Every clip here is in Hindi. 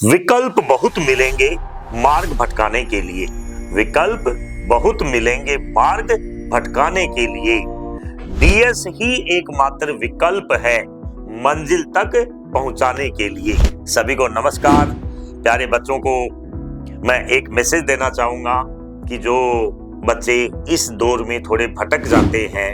विकल्प बहुत मिलेंगे मार्ग भटकाने के लिए। विकल्प बहुत मिलेंगे मार्ग भटकाने के लिए। डीएस ही एकमात्र विकल्प है मंजिल तक पहुंचाने के लिए। सभी को नमस्कार। प्यारे बच्चों को मैं एक मैसेज देना चाहूंगा कि जो बच्चे इस दौर में थोड़े भटक जाते हैं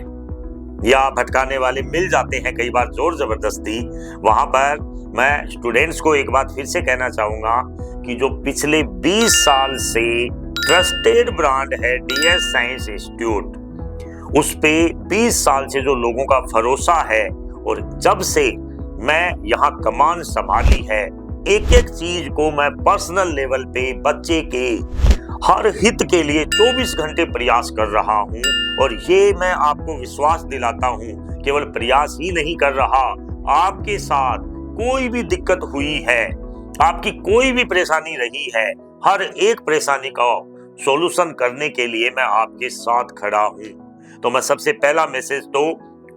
या भटकाने वाले मिल जाते हैं कई बार जोर जबरदस्ती, वहां पर मैं स्टूडेंट्स को एक बात फिर से कहना चाहूंगा कि जो पिछले 20 साल से ट्रस्टेड ब्रांड है डीएस साइंस इंस्टीट्यूट, उस पे 20 साल से जो लोगों का भरोसा है और जब से मैं यहाँ कमान संभाली है, एक एक चीज को मैं पर्सनल लेवल पे बच्चे के हर हित के लिए 24 घंटे प्रयास कर रहा हूं। और ये मैं आपको विश्वास दिलाता हूं, केवल प्रयास ही नहीं कर रहा, आपके साथ कोई भी दिक्कत हुई है, आपकी कोई भी परेशानी रही है, हर एक परेशानी का सॉल्यूशन करने के लिए मैं आपके साथ खड़ा हूं। तो मैं सबसे पहला मैसेज तो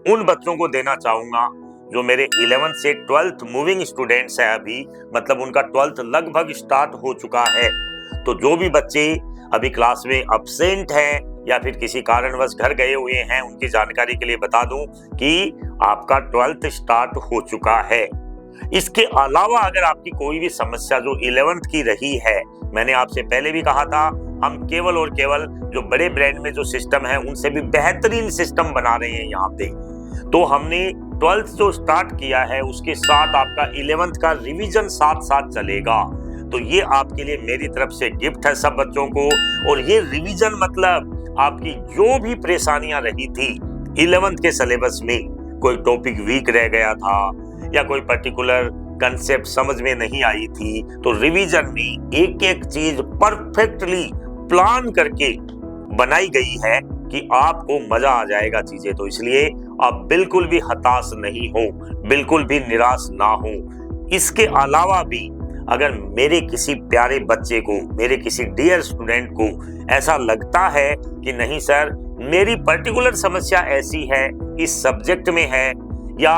उन बच्चों को देना चाहूंगा जो मेरे 11th से 12th मूविंग स्टूडेंट्स हैं, अभी मतलब उनका 12th लगभग स्टार्ट हो चुका है। तो जो भी बच्चे अभी क्लास में अब्सेंट हैं या फिर किसी कारणवश घर गए हुए हैं, उनकी जानकारी के लिए बता दूं कि आपका 12th स्टार्ट हो चुका है। इसके अलावा अगर आपकी कोई भी समस्या जो 11th की रही है, मैंने आपसे पहले भी कहा था, हम केवल और केवल जो बड़े ब्रांड में जो सिस्टम है उनसे भी बेहतरीन सिस्टम बना रहे हैं यहाँ पे। तो हमने 12th जो स्टार्ट किया है उसके साथ आपका 11th का रिवीजन साथ साथ चलेगा। तो ये आपके लिए मेरी तरफ से गिफ्ट है सब बच्चों को। और ये रिवीजन मतलब आपकी जो भी परेशानियां रही थी 11th के सिलेबस में, कोई टॉपिक वीक रह गया था या कोई पर्टिकुलर कंसेप्ट समझ में नहीं आई थी, तो रिवीजन में एक एक चीज परफेक्टली प्लान करके बनाई गई है कि आपको मजा आ जाएगा चीजें। तो इसलिए आप बिल्कुल भी हताश नहीं हो, बिल्कुल भी निराश ना हो। इसके अलावा भी अगर मेरे किसी प्यारे बच्चे को, मेरे किसी डियर स्टूडेंट को ऐसा लगता है कि नहीं सर मेरी पर्टिकुलर समस्या ऐसी है, इस सब्जेक्ट में है या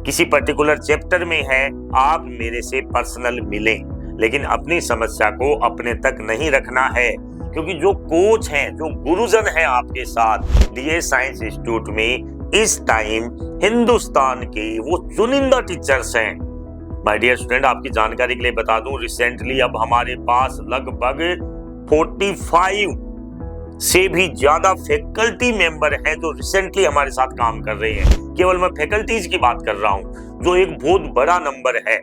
किसी पर्टिकुलर चैप्टर में है, आप मेरे से पर्सनल मिलें। लेकिन अपनी समस्या को अपने तक नहीं रखना है, क्योंकि जो कोच हैं, जो गुरुजन हैं आपके साथ डीएस साइंस इंस्टीट्यूट में इस टाइम हिंदुस्तान के वो चुनिंदा टीचर्स हैं। माय डियर स्टूडेंट, आपकी जानकारी के लिए बता दूं, रिसेंटली अब हमारे पास लगभग 45 से भी ज्यादा फैकल्टी मेंबर हैं जो रिसेंटली हमारे साथ काम कर रहे हैं। केवल मैं फैकल्टीज की बात कर रहा हूं, जो एक बहुत बड़ा नंबर है।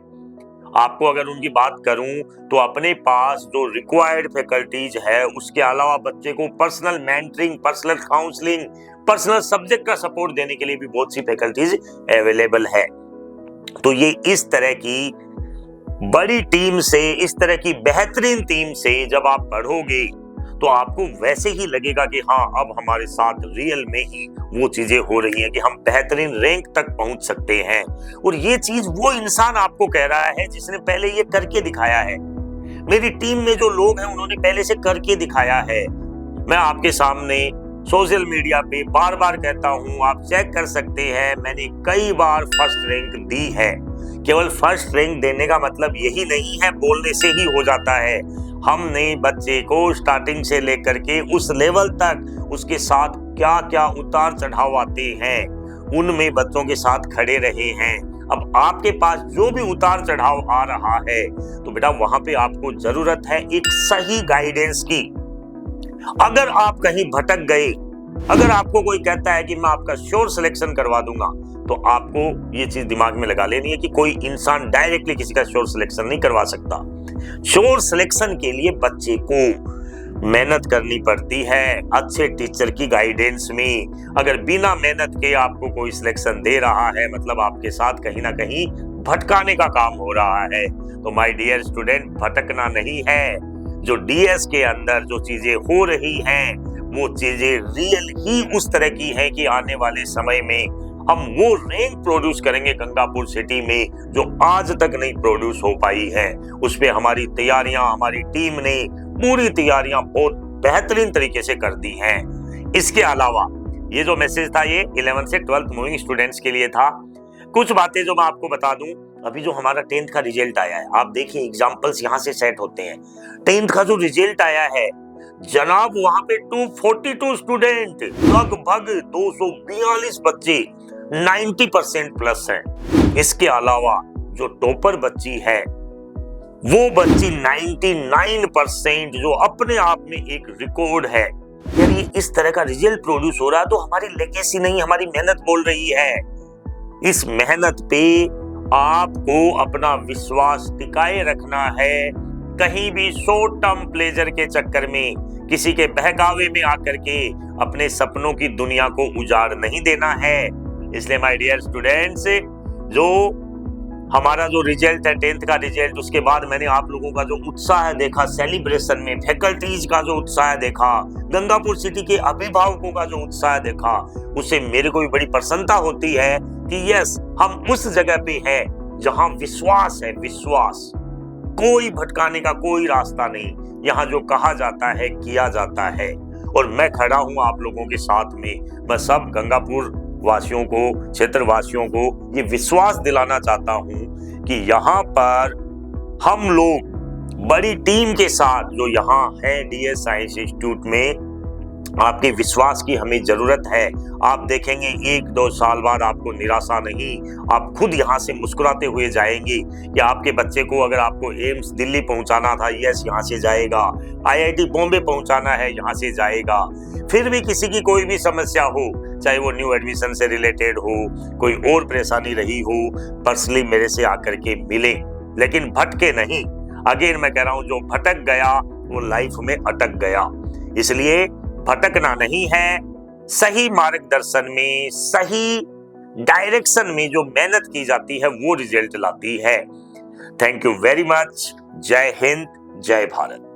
आपको अगर उनकी बात करूं तो अपने पास जो रिक्वायर्ड फैकल्टीज है, उसके अलावा बच्चे को personal mentoring, personal counselling, personal subject का सपोर्ट देने के लिए भी बहुत सी फैकल्टीज अवेलेबल है। तो ये इस तरह की बड़ी टीम से, इस तरह की बेहतरीन टीम से जब आप पढ़ोगे तो आपको वैसे ही लगेगा कि हाँ अब हमारे साथ रियल में ही वो चीजें हो रही हैं कि हम बेहतरीन रैंक तक पहुंच सकते हैं। और ये चीज वो इंसान आपको कह रहा है जिसने पहले ये करके दिखाया है। मेरी टीम में जो लोग हैं उन्होंने पहले से करके दिखाया है। मैं आपके सामने सोशल मीडिया पे बार बार कहता हूं, आप चेक कर सकते हैं, मैंने कई बार फर्स्ट रैंक दी है। केवल फर्स्ट रैंक देने का मतलब यही नहीं है बोलने से ही हो जाता है। हमने बच्चे को स्टार्टिंग से लेकर के उस लेवल तक उसके साथ क्या क्या उतार चढ़ाव आते हैं, उनमें बच्चों के साथ खड़े रहे हैं। अब आपके पास जो भी उतार चढ़ाव आ रहा है तो बेटा वहां पे आपको जरूरत है एक सही गाइडेंस की। अगर आप कहीं भटक गए, अगर आपको कोई कहता है कि मैं आपका श्योर सिलेक्शन करवा दूंगा, तो आपको ये चीज दिमाग में लगा लेनी है कि कोई इंसान डायरेक्टली किसी का श्योर सिलेक्शन नहीं करवा सकता। श्योर सिलेक्शन के लिए बच्चे को मेहनत करनी पड़ती है अच्छे टीचर की गाइडेंस में। अगर बिना मेहनत के आपको कोई सिलेक्शन दे रहा है, मतलब आपके साथ कहीं ना कहीं भटकाने का काम हो रहा है। तो माय डियर स्टूडेंट, भटकना नहीं है। जो डीएस के अंदर जो चीजें हो रही हैं वो चीजें रियल ही उस तरह की हैं कि आने वाले समय में हम वो रैंक प्रोड्यूस करेंगे गंगापुर सिटी में जो आज तक नहीं प्रोड्यूस हो पाई है। उस पे हमारी तैयारियां, हमारी टीम ने पूरी तैयारियां बहुत बेहतरीन तरीके से कर दी हैं। इसके अलावा ये जो मैसेज था ये 11th से 12th मूविंग स्टूडेंट्स के लिए था। कुछ बातें जो मैं आपको बता दूं, अभी जो हमारा 10th का रिजल्ट आया है, आप देखिए एग्जांपल्स यहाँ से सेट होते हैं। 10th का जो रिजल्ट आया है जनाब, वहां पे 242 स्टूडेंट, लगभग 242 बच्चे 90% प्लस हैं। इसके अलावा जो टॉपर बच्ची है वो बच्ची 99%, जो अपने आप में एक रिकॉर्ड है। यानी इस तरह का रिजल्ट प्रोड्यूस हो रहा है तो हमारी लेगेसी नहीं, हमारी मेहनत बोल रही है। इस मेहनत पे आपको अपना विश्वास टिकाए रखना है, कहीं भी शॉर्ट टर्म प्लेजर के चक्कर में, किसी के बहकावे में आकर के अपने सपनों की दुनिया को उजाड़ नहीं देना है। इसलिए माय डियर स्टूडेंट्स, जो हमारा जो रिजल्ट है 10th का रिजल्ट, उसके बाद मैंने आप लोगों का जो उत्साह देखा सेलिब्रेशन में, फैकल्टीज का जो उत्साह देखा, गंगापुर सिटी के अभिभावकों का जो उत्साह देखा, उससे मेरे को भी बड़ी प्रसन्नता होती है कि यस, हम उस जगह पे हैं जहां विश्वास है, विश्वास, कोई भटकाने का कोई रास्ता नहीं। यहाँ जो कहा जाता है किया जाता है, और मैं खड़ा हूं आप लोगों के साथ में। बस सब गंगापुर वासियों को, क्षेत्र वासियों को ये विश्वास दिलाना चाहता हूं कि यहाँ पर हम लोग बड़ी टीम के साथ जो यहाँ है DS साइंस इंस्टीट्यूट में, आपके विश्वास की हमें जरूरत है। आप देखेंगे 1-2 साल बाद आपको निराशा नहीं, आप खुद यहाँ से मुस्कुराते हुए जाएंगे कि आपके बच्चे को अगर आपको एम्स दिल्ली पहुंचाना था, यस यहाँ से जाएगा, IIT बॉम्बे पहुंचाना है, यहाँ से जाएगा। फिर भी किसी की कोई भी समस्या हो, चाहे वो न्यू एडमिशन से रिलेटेड हो, कोई और परेशानी रही हो, पर्सनली मेरे से आकर के मिले, लेकिन भटके नहीं। अगेन मैं कह रहा हूं, जो भटक गया वो लाइफ में अटक गया। इसलिए भटकना नहीं है, सही मार्गदर्शन में, सही डायरेक्शन में जो मेहनत की जाती है वो रिजल्ट लाती है। Thank you very much. जय हिंद, जय भारत।